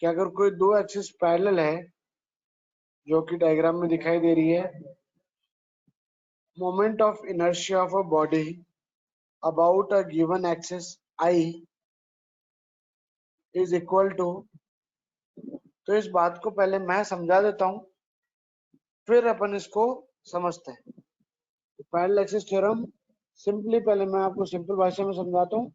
कि अगर कोई दो एक्सिस पैरेलल है, जो कि डायग्राम में दिखाई दे रही है, moment of inertia of a body about a given axis I is equal to, तो इस बात को पहले मैं समझा देता हूं, फिर अपन इसको समझते हैं। पैरेलल एक्सिस थ्योरम सिंपली पहले मैं आपको सिंपल भाषा में समझाता हूं,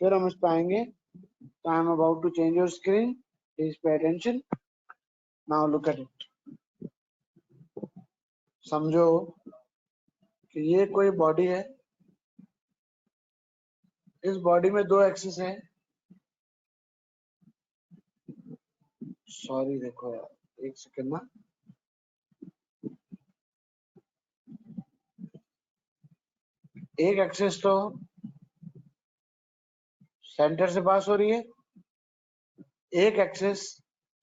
फिर हम इस पे आएंगे। I am about to change your screen, please pay attention, now look at it. समझो कि ये कोई बॉडी है, इस बॉडी में दो एक्सिस है। सॉरी देखो यार, एक सेकंड ना, एक एक्सिस तो सेंटर से पास हो रही है, एक एक्सिस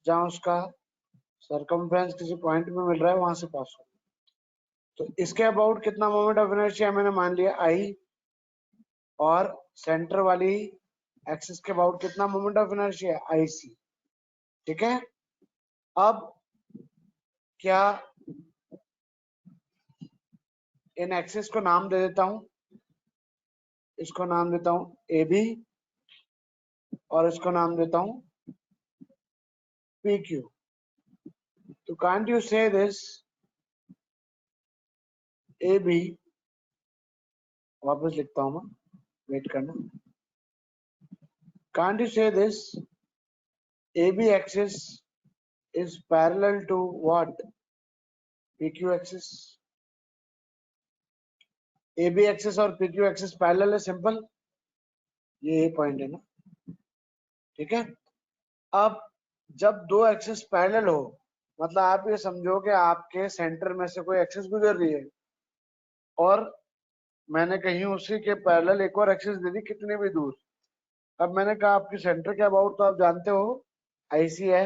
जहां उसका सरकमफ्रेंस किसी पॉइंट में मिल रहा है वहां से पास हो रही है। तो इसके अबाउट कितना मोमेंट ऑफ इनर्शिया मैंने मान लिया आई, और सेंटर वाली एक्सिस के अबाउट कितना मोमेंट ऑफ इनर्शिया आई सी। ठीक है, अब क्या इन एक्सिस को नाम दे देता हूं, इसको नाम देता हूं ए बी, और इसको नाम देता हूं पी क्यू। तो can't you say this A B, वापस लिखता हूं मैं, वेट करना। Can't you say this A B axis is parallel to what? PQ axis. AB axis और PQ एक्सिस पैरेलल है, सिंपल, ये पॉइंट है ना। ठीक है, अब जब दो एक्सिस पैरेलल हो, मतलब आप ये समझो कि आपके सेंटर में से कोई एक्सिस गुजर रही है, और मैंने कहीं उसी के पैरेलल एक और एक्सिस दे दी कितने भी दूर। अब मैंने कहा आपके सेंटर के अबाउट तो आप जानते हो आईसी है,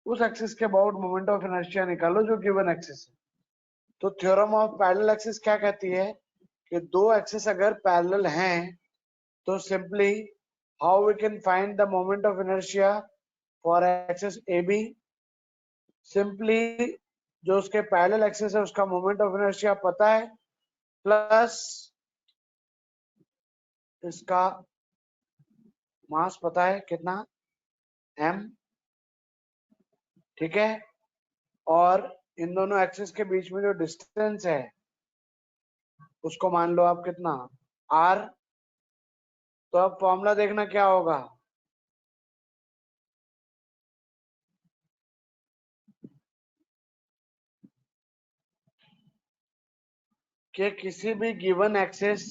उस एक्सिस के अबाउट मोमेंट ऑफ इनर्शिया निकालो जो गिवन एक्सिस है। तो थ्योरम ऑफ पैरेलल एक्सिस क्या कहती है कि दो एक्सिस अगर पैरेलल हैं तो simply how we can find the moment of inertia for axis A B, simply जो उसके पैरेलल एक्सिस है उसका मोमेंट ऑफ इनर्शिया पता है, प्लस इसका मास पता है कितना m। ठीक है, और इन दोनों एक्सिस के बीच में जो डिस्टेंस है उसको मान लो आप कितना r। तो अब फॉर्मूला देखना क्या होगा, कि किसी भी given axis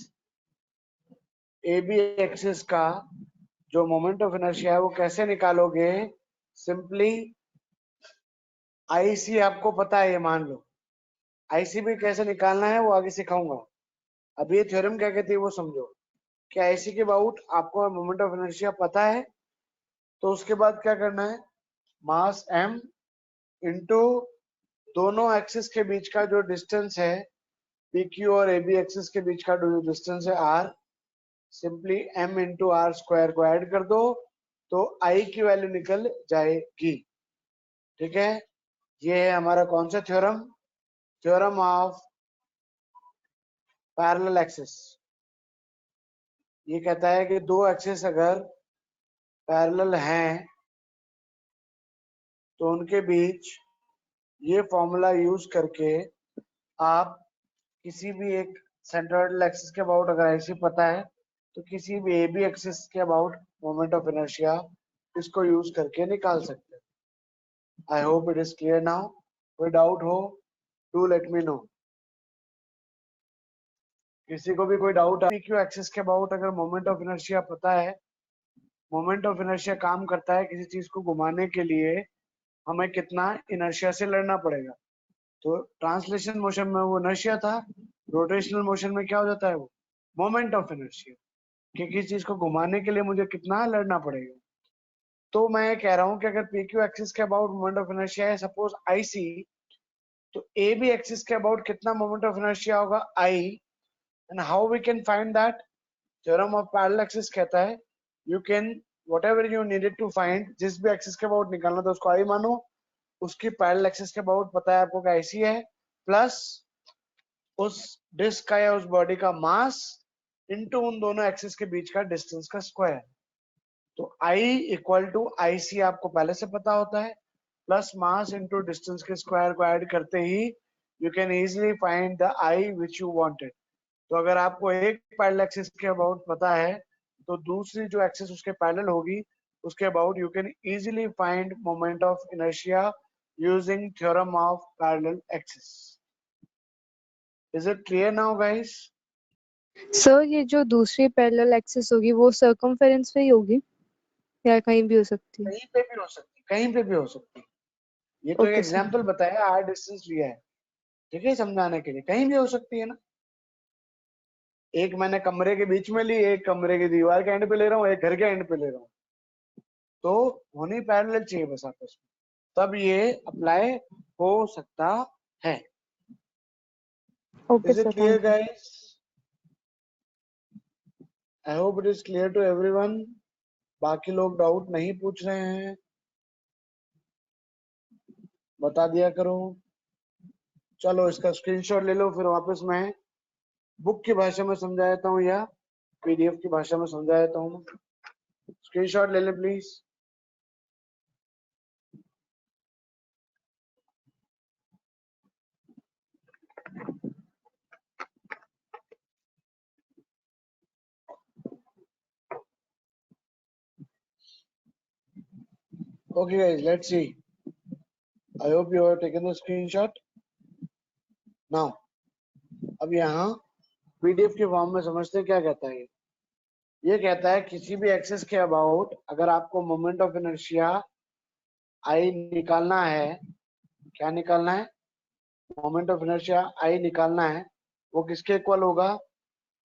A B axis का जो मोमेंट ऑफ इनर्शिया है वो कैसे निकालोगे, सिंपली आईसी आपको पता है, ये मान लो। आईसी भी कैसे निकालना है वो आगे सिखाऊंगा, अभी ये थ्योरम क्या कहती है वो समझो। कि आईसी के अबाउट आपको मोमेंट ऑफ इनर्शिया पता है, तो उसके बाद क्या करना है, मास m इंटू दोनों एक्सिस के बीच का जो डिस्टेंस है, पी क्यू और ए बी एक्सिस के बीच का जो डिस्टेंस है r, simply m into R square को ऐड कर दो तो I की वैल्यू निकल जाएगी। ठीक है, ये है हमारा कौन सा theorem, theorem of parallel axis. ये कहता है कि दो एक्सिस अगर पैरेलल हैं तो उनके बीच ये फॉर्मूला यूज करके आप किसी भी एक सेंट्रोइडल एक्सिस के अबाउट अगर ऐसी पता है तो किसी भी ए बी एक्सिस के अबाउट मोमेंट ऑफ इनर्शिया इसको यूज करके निकाल सकते हैं। आई hope it is clear now, कोई डाउट हो डू लेट मी नो। किसी को भी कोई डाउट है PQ एक्सिस के अबाउट अगर मोमेंट ऑफ इनर्शिया पता है, मोमेंट ऑफ इनर्शिया काम करता है किसी चीज को घुमाने के लिए हमें कितना इनर्शिया से लड़ना पड़ेगा। तो ट्रांसलेशन मोशन में वो इनर्शिया था, रोटेशनल मोशन में क्या हो जाता है वो मोमेंट ऑफ इनर्शिया, कि किसी चीज को घुमाने के लिए मुझे कितना लड़ना पड़ेगा। तो मैं ये कह रहा हूं कि अगर PQ एक्सिस के अबाउट मोमेंट ऑफ इनर्शिया है सपोज IC, तो AB एक्सिस के अबाउट कितना मोमेंट ऑफ इनर्शिया होगा I, and how we can find that, theorem of parallel axis कहता है you can whatever you needed to find, जिस भी एक्सिस के अबाउट निकालना था उसको आई मानो, उसकी पैरेलल एक्सिस के अबाउट पता है आपको क्या ऐसी है, प्लस उस डिस्क का या उस बॉडी का मास इनटू उन दोनों एक्सिस के बीच का डिस्टेंस का स्क्वायर। तो I equal to I C आपको पहले से पता होता है, प्लस मास इनटू डिस्टेंस के स्क्वायर को ऐड करते ही you can easily find the I which you wanted. तो अगर आपको एक पैरेलल एक्सिस के अबाउट पता है तो दूसरी जो एक्सिस उसके पैरेलल होगी उसके about you can easily find moment of inertia using theorem of parallel axis. Is it clear now guys? Sir ये जो दूसरी पैरेलल एक्सिस होगी वो सर्कमफेरेंस पे ही होगी या कहीं भी हो सकती है? कहीं पे भी हो सकती, कहीं पे भी हो सकती। ये तो एक ओके सर। एग्जांपल बताया, आर डिस्टेंस लिया है, ठीक है, समझाने के लिए। कहीं भी हो सकती है ना, एक मैंने कमरे के बीच में ली, एक कमरे की दीवार के एंड पे ले रहा हूँ, एक घर के एंड पे ले रहा हूँ, तो होनी पैरेलल चाहिए बस आपस में, तब ये अप्लाई हो सकता है। Okay is it sir, clear thank you. Guys? I hope it is clear to everyone. बाकी लोग डाउट नहीं पूछ रहे हैं, बता दिया करो। चलो इसका स्क्रीनशॉट ले लो, फिर वापस मैं बुक की भाषा में समझा देता हूँ या पीडीएफ की भाषा में समझा देता हूँ। स्क्रीनशॉट ले लें please. Okay guys, let's see. I hope you have taken the screenshot. Now, अब यहाँ पीडीएफ के फॉर्म में समझते हैं क्या कहता है। ये कहता है किसी भी एक्सिस के अबाउट अगर आपको मोमेंट ऑफ इनर्शिया आई निकालना है, क्या निकालना है? मोमेंट ऑफ इनर्शिया आई निकालना है, वो किसके इक्वल होगा?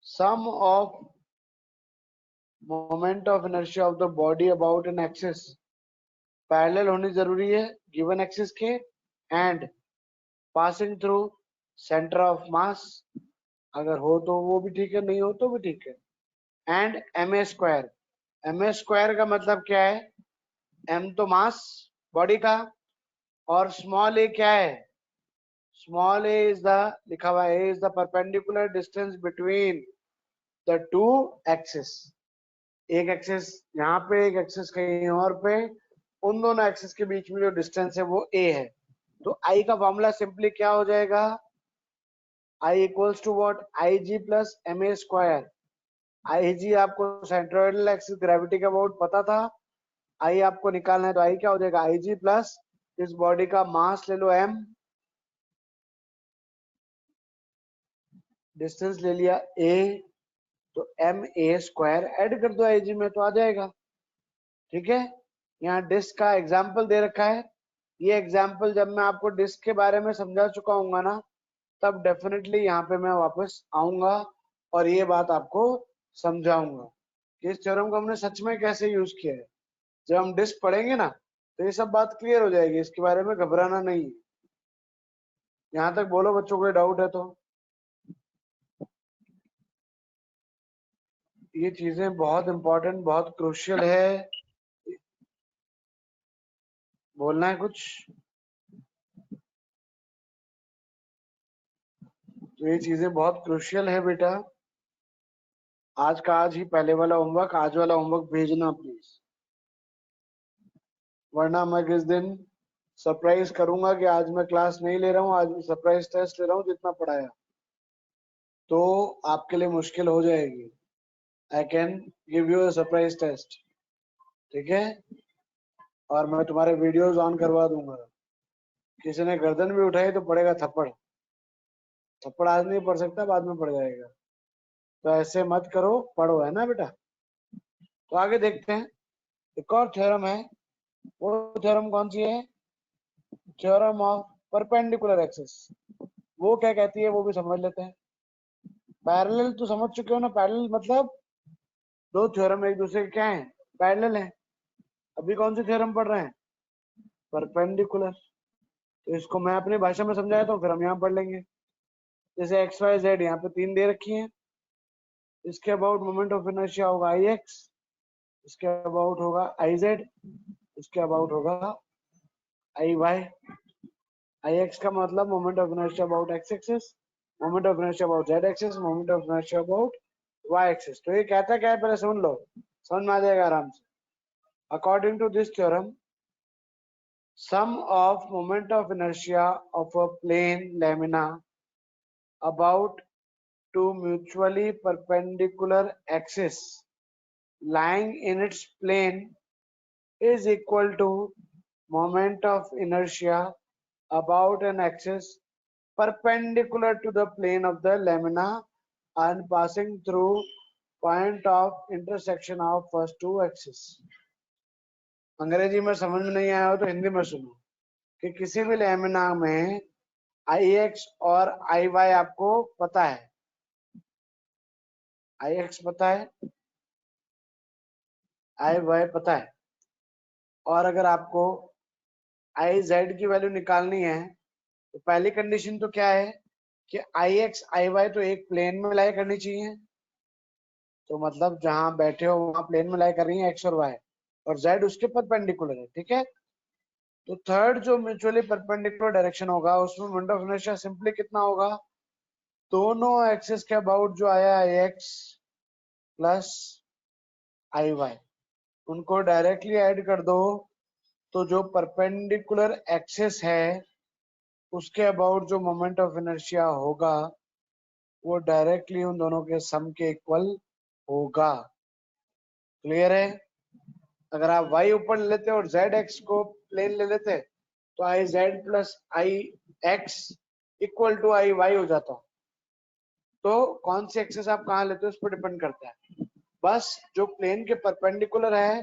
Sum of moment of inertia of the body about an axis parallel होनी जरूरी है गिवन एक्सिस के, and passing through centre of mass, अगर हो तो वो भी ठीक है, नहीं हो तो भी ठीक है, and M A square. M A square का मतलब क्या है? एम तो मास बॉडी का, और स्मॉल ए क्या है? स्मॉल ए इज द, लिखा हुआ है, is the perpendicular distance between the two axis. एक एक्सिस यहाँ पे, एक एक्सिस कहीं और पे, उन दोनों एक्सिस के बीच में जो डिस्टेंस है वो ए है। तो आई का फॉर्मूला सिंपली क्या हो जाएगा? I equals to what? I G plus M A square. I G आपको सेंट्रोइडल एक्सिस ग्रेविटी का अबाउट पता था, आई आपको निकालना है, तो आई क्या हो जाएगा? आई जी प्लस इस बॉडी का मास ले लो एम, डिस्टेंस ले लिया ए, तो एम ए स्क्वायर ऐड कर दो आई जी में तो आ जाएगा। ठीक है, यहाँ डिस्क का एग्जाम्पल दे रखा है। ये एग्जाम्पल जब मैं आपको डिस्क के बारे में समझा चुका हूँ ना, तब डेफिनेटली यहाँ पे मैं वापस आऊंगा और ये बात आपको समझाऊंगा कि इस थ्योरम को हमने सच में कैसे यूज किया है। जब हम डिस्क पढ़ेंगे ना तो ये सब बात क्लियर हो जाएगी, इसके बारे में घबराना नहीं है। यहाँ तक बोलो बच्चों, कोई डाउट है तो? ये चीजें बहुत इंपॉर्टेंट, बहुत क्रूशियल है। बोलना है कुछ? तो ये चीजें बहुत क्रूशियल है बेटा। आज का आज ही पहले वाला होमवर्क, आज वाला होमवर्क भेजना प्लीज, वरना मैं किस दिन सरप्राइज करूंगा कि आज मैं क्लास नहीं ले रहा हूँ, आज मैं सरप्राइज टेस्ट ले रहा हूँ जितना पढ़ाया, तो आपके लिए मुश्किल हो जाएगी। I can give you a surprise test, ठीक है, और मैं तुम्हारे वीडियोस ऑन करवा दूंगा। किसी ने गर्दन भी उठाई तो पड़ेगा थप्पड़। थप्पड़ आज नहीं पड़ सकता, बाद में पड़ जाएगा, तो ऐसे मत करो, पढ़ो, है ना बेटा। तो आगे देखते हैं, एक और थ्योरम है। वो थ्योरम कौन सी है? Theorem of perpendicular axis. वो क्या कहती है वो भी समझ लेते हैं। पैरेलल तो समझ चुके हो ना, पैरेलल मतलब दो थ्योरम एक दूसरे के क्या है? पैरेलल है। अभी कौन सी थ्योरम पढ़ रहे हैं? परपेंडिकुलर। तो इसको मैं अपनी भाषा में समझाया तो फिर हम यहाँ पढ़ लेंगे। जैसे एक्स वाई जेड यहाँ पे तीन दे रखी है, इसके अबाउट मोमेंट ऑफ इनर्शिया होगा आई एक्स, इसके अबाउट होगा आई जेड, इसके अबाउट होगा आई वाई। आई एक्स का मतलब moment of inertia about X axis, moment of inertia about Z axis, moment of inertia about Y axis. तो ये कहता क्या है पहले सुन लो, समझ में आ जाएगा आराम से। According to this theorem, sum of moment of inertia of a plane lamina about two mutually perpendicular axes lying in its plane is equal to moment of inertia about an axis perpendicular to the plane of the lamina and passing through point of intersection of first two axes। अंग्रेजी में समझ में नहीं आया हो तो हिंदी में सुनो कि किसी भी लैमिना में आई एक्स और आई वाई आपको पता है, आई एक्स पता है, आई वाई पता है, और अगर आपको आई जेड की वैल्यू निकालनी है तो पहली कंडीशन तो क्या है कि आई एक्स आई वाई तो एक प्लेन में लाई करनी चाहिए। तो मतलब जहां बैठे हो वहां प्लेन में लाई कर रही है एक्स और वाई, और जेड उसके परपेंडिकुलर है, ठीक है। तो थर्ड जो म्यूचुअली परपेंडिकुलर डायरेक्शन होगा उसमें मोमेंट ऑफ इनर्शिया सिंपली कितना होगा, दोनों एक्सिस के अबाउट जो आया आई एक्स प्लस आई वाई, उनको डायरेक्टली ऐड कर दो तो जो परपेंडिकुलर एक्सिस है उसके अबाउट जो मोमेंट ऑफ इनर्शिया होगा वो डायरेक्टली उन दोनों के सम के इक्वल होगा। क्लियर है। अगर आप y ऊपर ले लेते और z x को प्लेन ले लेते तो I Z plus I X equal to I Y हो जाता। तो कौन सी एक्सिस आप कहाँ लेते हो उस पर डिपेंड करता है, बस जो प्लेन के परपेंडिकुलर है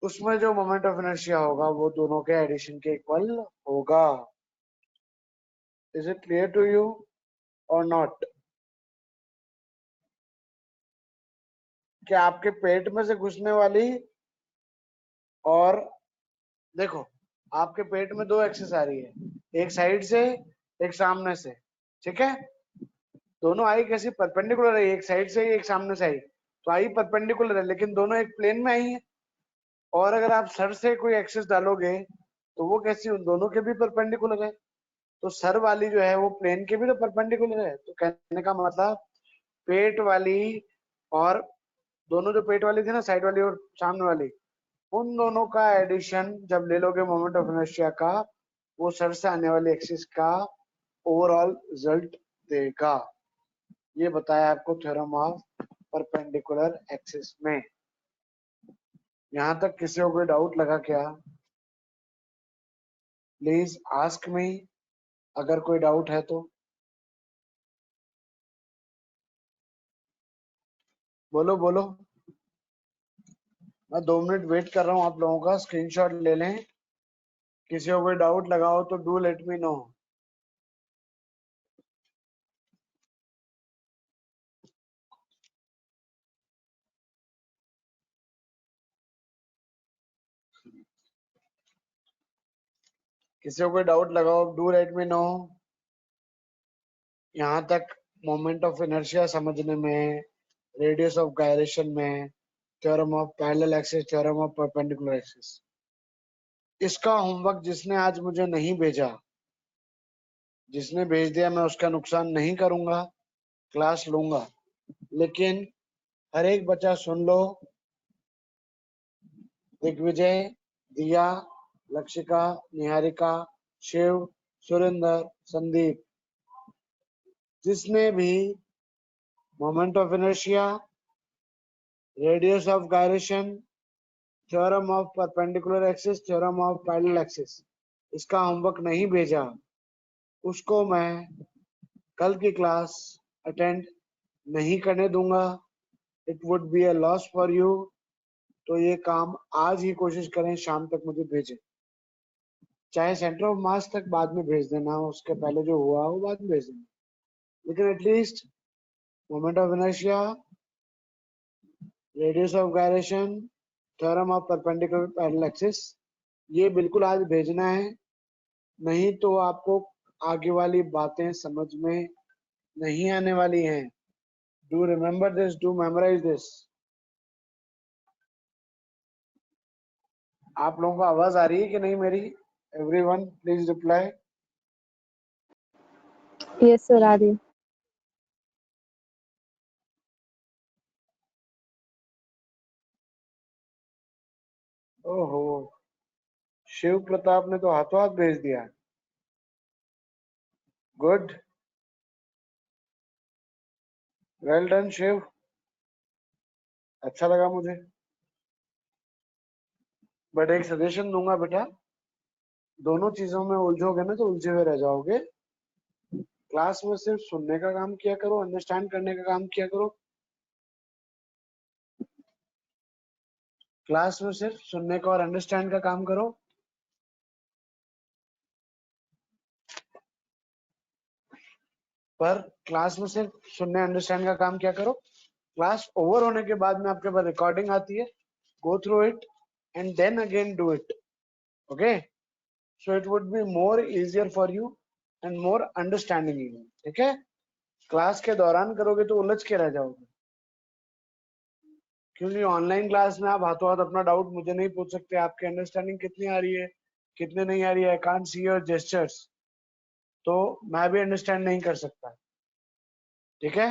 उसमें जो मोमेंट ऑफ इनर्शिया होगा वो दोनों के एडिशन के इक्वल होगा। Is it clear to you और नॉट? क्या आपके पेट में से घुसने वाली, और देखो आपके पेट में दो एक्सिस आ रही है, एक साइड से एक सामने से, ठीक है। दोनों आई कैसी परपेंडिकुलर है, एक साइड से एक सामने से आई, तो आई परपेंडिकुलर है लेकिन दोनों एक प्लेन में आई है। और अगर आप सर से कोई एक्सिस डालोगे तो वो कैसी, उन दोनों के भी परपेंडिकुलर है। तो सर वाली जो है वो प्लेन के भी तो परपेंडिकुलर है। तो कहने का मतलब पेट वाली और दोनों जो पेट वाली थी ना, साइड वाली और सामने वाली, उन दोनों का एडिशन जब ले लोगे मोमेंट ऑफ इनर्शिया का, वो सर से आने वाली एक्सिस का ओवरऑल रिजल्ट देगा। ये बताया आपको थ्योरम ऑफ परपेंडिकुलर एक्सिस में। यहां तक किसी को कोई डाउट लगा क्या? प्लीज आस्क मी अगर कोई डाउट है तो। बोलो बोलो, मैं 2 मिनट वेट कर रहा हूँ आप लोगों का, स्क्रीनशॉट ले लें। किसी को कोई डाउट लगाओ तो डू लेट मी नो। किसी को कोई डाउट लगाओ, डू लेट मी नो। यहाँ तक मोमेंट ऑफ इनर्शिया समझने में, रेडियस ऑफ गायरेशन में, theorem of parallel axis, theorem of perpendicular axis, इसका होमवर्क जिसने आज मुझे नहीं भेजा, जिसने भेज दिया मैं उसका नुकसान नहीं करूंगा, क्लास लूंगा, लेकिन हर एक बच्चा सुन लो। दिग्विजय, दिया, लक्षिका, निहारिका, शिव, सुरेंद्र, संदीप, जिसने भी moment of inertia, radius of gyration, theorem of perpendicular axis, theorem of parallel axis, इसका होमवर्क नहीं भेजा उसको मैं कल की क्लास अटेंड नहीं करने दूंगा। It would be a loss for you. तो ये काम आज ही कोशिश करें शाम तक मुझे भेजें, चाहे सेंटर ऑफ मास तक बाद में भेज देना, उसके पहले जो हुआ वो बाद में भेज देना, लेकिन at least moment of inertia, radius of gyration, theorem of perpendicular parallel axis, ये बिल्कुल आज भेजना है। नहीं तो आपको आगे वाली बातें समझ में नहीं आने वाली हैं। Do remember this, do memorise this. आप लोगों को आवाज आ रही है कि नहीं मेरी? Everyone please reply. Yes sir, आ रही है। ओहो, शिव प्रताप ने तो हाथों हाथ भेज दिया। गुड, वेल डन शिव, अच्छा लगा मुझे। बट एक सजेशन दूंगा बेटा, दोनों चीजों में उलझोगे ना तो उलझे हुए रह जाओगे। क्लास में सिर्फ सुनने का काम किया करो, अंडरस्टैंड करने का काम किया करो। क्लास में सिर्फ सुनने का और अंडरस्टैंड का काम करो। पर क्लास में सिर्फ सुनने अंडरस्टैंड का काम क्या करो, क्लास ओवर होने के बाद में आपके पास रिकॉर्डिंग आती है, go through it and then again do it. Okay, so it would be more easier for you and more understanding even. ठीक है, क्लास के दौरान करोगे तो उलझ के रह जाओगे, क्योंकि ऑनलाइन क्लास में आप हाथों हाथ अपना डाउट मुझे नहीं पूछ सकते, आपकी अंडरस्टैंडिंग कितनी आ रही है कितने नहीं आ रही है, I can't see your gestures, तो मैं भी अंडरस्टैंड नहीं कर सकता। ठीक है,